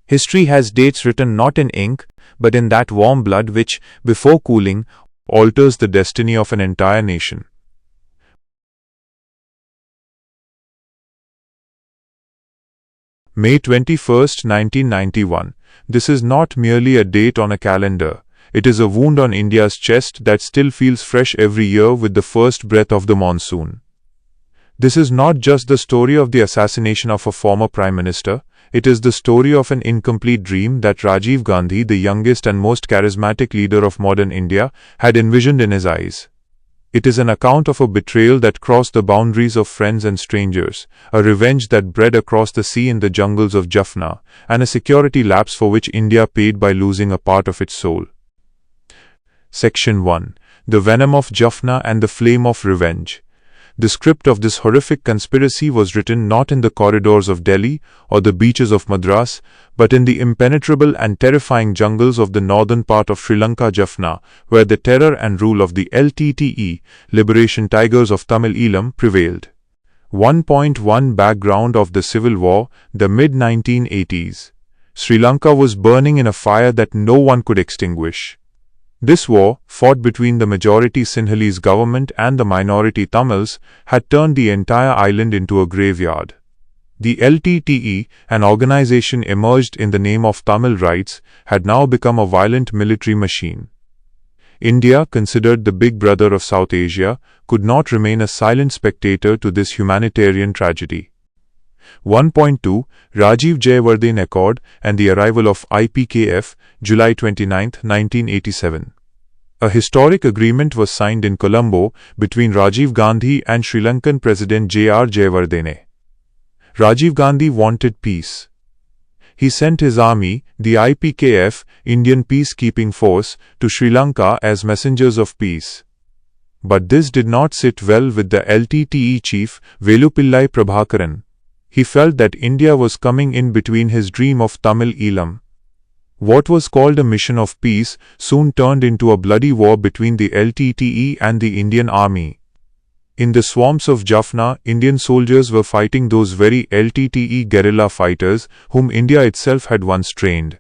History has dates written not in ink, but in that warm blood which, before cooling, alters the destiny of an entire nation. May 21st, 1991. This is not merely a date on a calendar. It is a wound on India's chest that still feels fresh every year with the first breath of the monsoon. This is not just the story of the assassination of a former Prime Minister. It is the story of an incomplete dream that Rajiv Gandhi, the youngest and most charismatic leader of modern India, had envisioned in his eyes. It is an account of a betrayal that crossed the boundaries of friends and strangers, a revenge that bred across the sea in the jungles of Jaffna, and a security lapse for which India paid by losing a part of its soul. Section 1. The Venom of Jaffna and the Flame of Revenge. The script of this horrific conspiracy was written not in the corridors of Delhi or the beaches of Madras, but in the impenetrable and terrifying jungles of the northern part of Sri Lanka, Jaffna, where the terror and rule of the LTTE, Liberation Tigers of Tamil Eelam, prevailed. 1.1 Background of the Civil War, the mid-1980s. Sri Lanka was burning in a fire that no one could extinguish. This war, fought between the majority Sinhalese government and the minority Tamils, had turned the entire island into a graveyard. The LTTE, an organization emerged in the name of Tamil rights, had now become a violent military machine. India, considered the big brother of South Asia, could not remain a silent spectator to this humanitarian tragedy. 1.2 Rajiv Gandhi Accord and the arrival of IPKF, July 29, 1987. A historic agreement was signed in Colombo between Rajiv Gandhi and Sri Lankan President J.R. Jayawardene. Rajiv Gandhi wanted peace. He sent his army, the IPKF, Indian Peacekeeping Force, to Sri Lanka as messengers of peace. But this did not sit well with the LTTE chief, Velupillai Prabhakaran. He felt that India was coming in between his dream of Tamil Eelam. What was called a mission of peace soon turned into a bloody war between the LTTE and the Indian army. In the swamps of Jaffna, Indian soldiers were fighting those very LTTE guerrilla fighters whom India itself had once trained.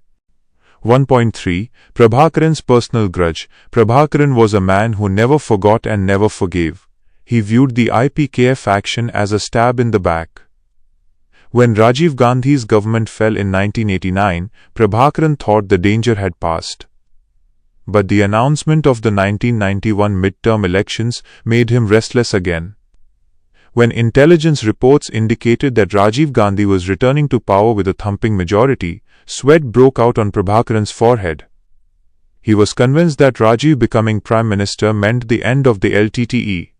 1.3 Prabhakaran's personal grudge. Prabhakaran was a man who never forgot and never forgave. He viewed the IPKF action as a stab in the back. When Rajiv Gandhi's government fell in 1989, Prabhakaran thought the danger had passed. But the announcement of the 1991 midterm elections made him restless again. When intelligence reports indicated that Rajiv Gandhi was returning to power with a thumping majority, sweat broke out on Prabhakaran's forehead. He was convinced that Rajiv becoming Prime Minister meant the end of the LTTE.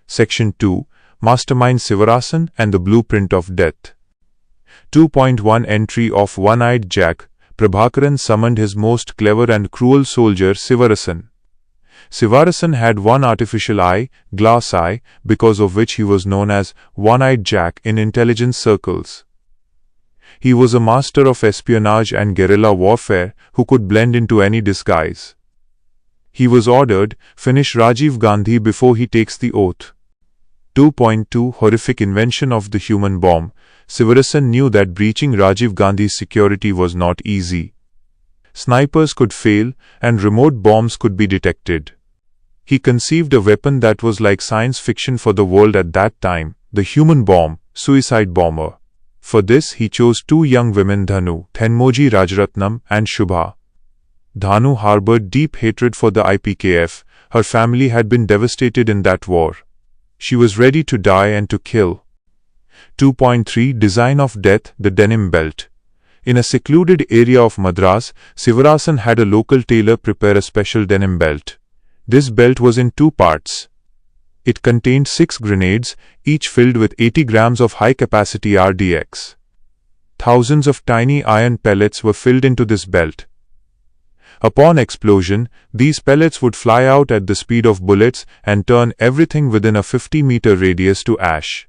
Section 2. Mastermind Sivarasan and the Blueprint of Death. 2.1 Entry of One-Eyed Jack. Prabhakaran summoned his most clever and cruel soldier Sivarasan. Sivarasan had one artificial eye, glass eye, because of which he was known as One-Eyed Jack in intelligence circles. He was a master of espionage and guerrilla warfare who could blend into any disguise. He was ordered, finish Rajiv Gandhi before he takes the oath. 2.2 Horrific invention of the human bomb. Sivarasan knew that breaching Rajiv Gandhi's security was not easy. Snipers could fail, and remote bombs could be detected. He conceived a weapon that was like science fiction for the world at that time, the human bomb, suicide bomber. For this he chose two young women, Dhanu, Thenmoji Rajaratnam, and Shubha. Dhanu harbored deep hatred for the IPKF. Her family had been devastated in that war. She was ready to die and to kill. 2.3 Design of Death, the Denim Belt. In a secluded area of Madras, Sivarasan had a local tailor prepare a special denim belt. This belt was in two parts. It contained 6 grenades, each filled with 80 grams of high-capacity RDX. Thousands of tiny iron pellets were filled into this belt. Upon explosion, these pellets would fly out at the speed of bullets and turn everything within a 50-meter radius to ash.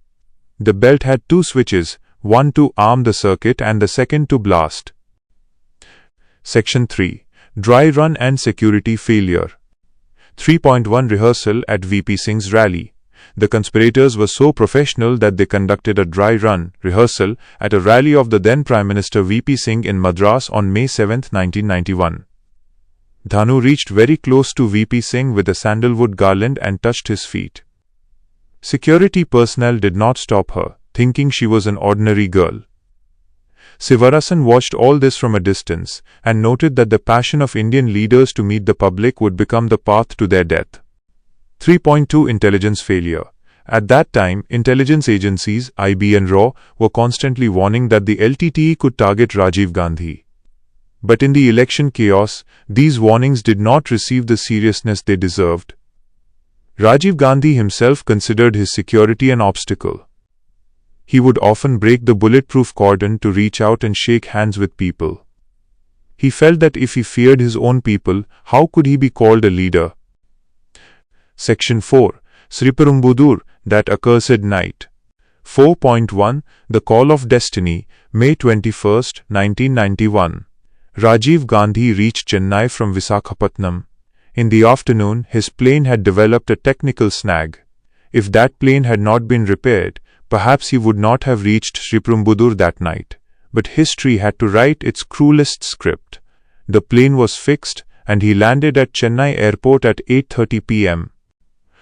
The belt had 2 switches, one to arm the circuit and the second to blast. Section 3. Dry Run and Security Failure. 3.1 Rehearsal at VP Singh's rally. The conspirators were so professional that they conducted a dry run rehearsal at a rally of the then Prime Minister VP Singh in Madras on May 7, 1991. Dhanu reached very close to VP Singh with a sandalwood garland and touched his feet. Security personnel did not stop her, thinking she was an ordinary girl. Sivarasan watched all this from a distance and noted that the passion of Indian leaders to meet the public would become the path to their death. 3.2 Intelligence failure. At that time, intelligence agencies, IB and RAW, were constantly warning that the LTTE could target Rajiv Gandhi. But in the election chaos, these warnings did not receive the seriousness they deserved. Rajiv Gandhi himself considered his security an obstacle. He would often break the bulletproof cordon to reach out and shake hands with people. He felt that if he feared his own people, how could he be called a leader? Section 4. Sriperumbudur, that accursed night. 4.1 The Call of Destiny, May 21, 1991. Rajiv Gandhi reached Chennai from Visakhapatnam. In the afternoon, his plane had developed a technical snag. If that plane had not been repaired, perhaps he would not have reached Sriperumbudur that night. But history had to write its cruelest script. The plane was fixed, and he landed at Chennai airport at 8:30 p.m.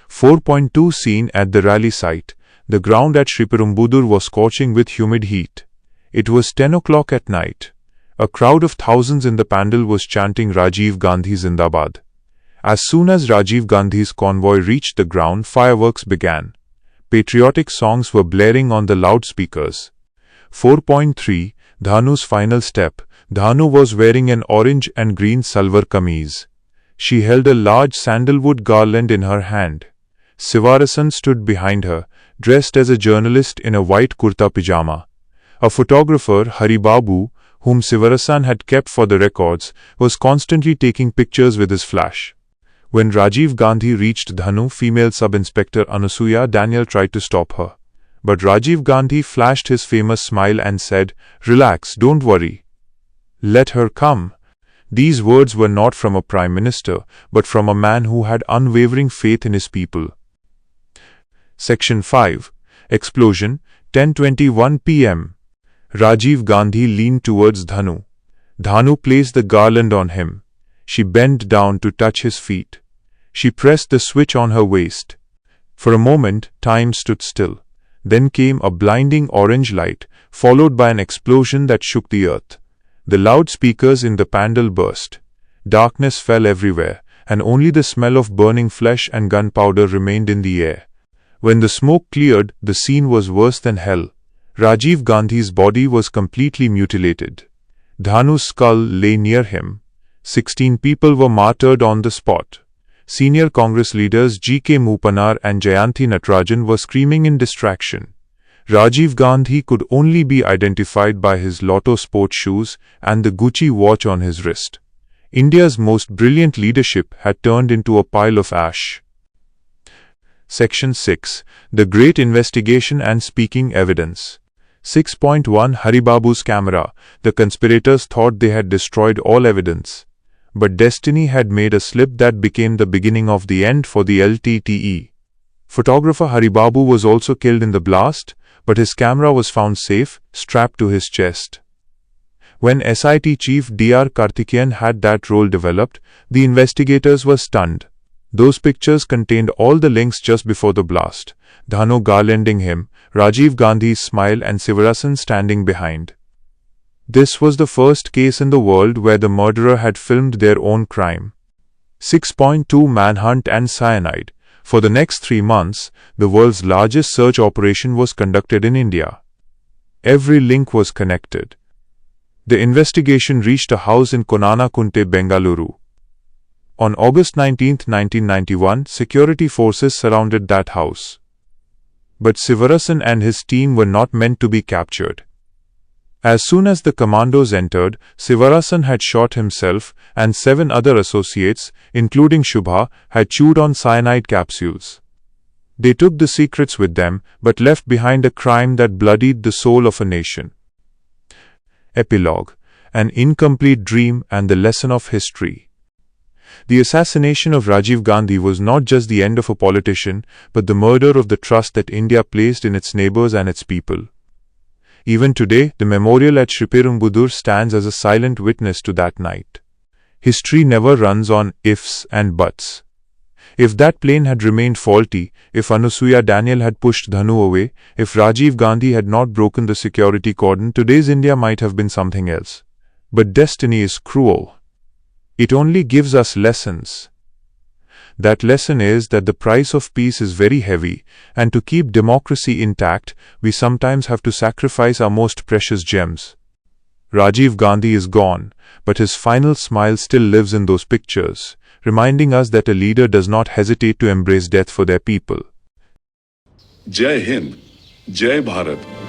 4.2 Scene at the rally site. The ground at Sriperumbudur was scorching with humid heat. It was 10 o'clock at night. A crowd of thousands in the pandal was chanting Rajiv Gandhi Zindabad. As soon as Rajiv Gandhi's convoy reached the ground, fireworks began. Patriotic songs were blaring on the loudspeakers. 4.3 Dhanu's final step. Dhanu was wearing an orange and green salwar kameez. She held a large sandalwood garland in her hand. Sivarasan stood behind her, dressed as a journalist in a white kurta pajama. A photographer, Haribabu, whom Sivarasan had kept for the records, was constantly taking pictures with his flash. When Rajiv Gandhi reached Dhanu, female sub-inspector Anusuya Daniel tried to stop her. But Rajiv Gandhi flashed his famous smile and said, "Relax, don't worry. Let her come." These words were not from a prime minister, but from a man who had unwavering faith in his people. Section 5. Explosion, 10:21 p.m. Rajiv Gandhi leaned towards Dhanu. Dhanu placed the garland on him. She bent down to touch his feet. She pressed the switch on her waist. For a moment, time stood still. Then came a blinding orange light, followed by an explosion that shook the earth. The loudspeakers in the pandal burst. Darkness fell everywhere, and only the smell of burning flesh and gunpowder remained in the air. When the smoke cleared, the scene was worse than hell. Rajiv Gandhi's body was completely mutilated. Dhanu's skull lay near him. 16 people were martyred on the spot. Senior Congress leaders G.K. Moopanar and Jayanthi Natarajan were screaming in distraction. Rajiv Gandhi could only be identified by his Lotto sport shoes and the Gucci watch on his wrist. India's most brilliant leadership had turned into a pile of ash. Section 6. The Great Investigation and Speaking Evidence. 6.1 Haribabu's camera. The conspirators thought they had destroyed all evidence. But destiny had made a slip that became the beginning of the end for the LTTE. Photographer Haribabu was also killed in the blast, but his camera was found safe, strapped to his chest. When SIT Chief Dr. Karthikeyan had that role developed, the investigators were stunned. Those pictures contained all the links just before the blast. Dhanu garlanding him, Rajiv Gandhi's smile and Sivarasan standing behind. This was the first case in the world where the murderer had filmed their own crime. 6.2 Manhunt and Cyanide. For the next 3 months, the world's largest search operation was conducted in India. Every link was connected. The investigation reached a house in Konanakunte, Bengaluru. On August 19, 1991, security forces surrounded that house. But Sivarasan and his team were not meant to be captured. As soon as the commandos entered, Sivarasan had shot himself, and 7 other associates, including Shubha, had chewed on cyanide capsules. They took the secrets with them, but left behind a crime that bloodied the soul of a nation. Epilogue. An incomplete dream and the lesson of history. The assassination of Rajiv Gandhi was not just the end of a politician, but the murder of the trust that India placed in its neighbors and its people. Even today, the memorial at Sriperumbudur stands as a silent witness to that night. History never runs on ifs and buts. If that plane had remained faulty, if Anusuya Daniel had pushed Dhanu away, if Rajiv Gandhi had not broken the security cordon, today's India might have been something else. But destiny is cruel. It only gives us lessons. That lesson is that the price of peace is very heavy, and to keep democracy intact, we sometimes have to sacrifice our most precious gems. Rajiv Gandhi is gone, but his final smile still lives in those pictures, reminding us that a leader does not hesitate to embrace death for their people. Jai Hind, Jai Bharat.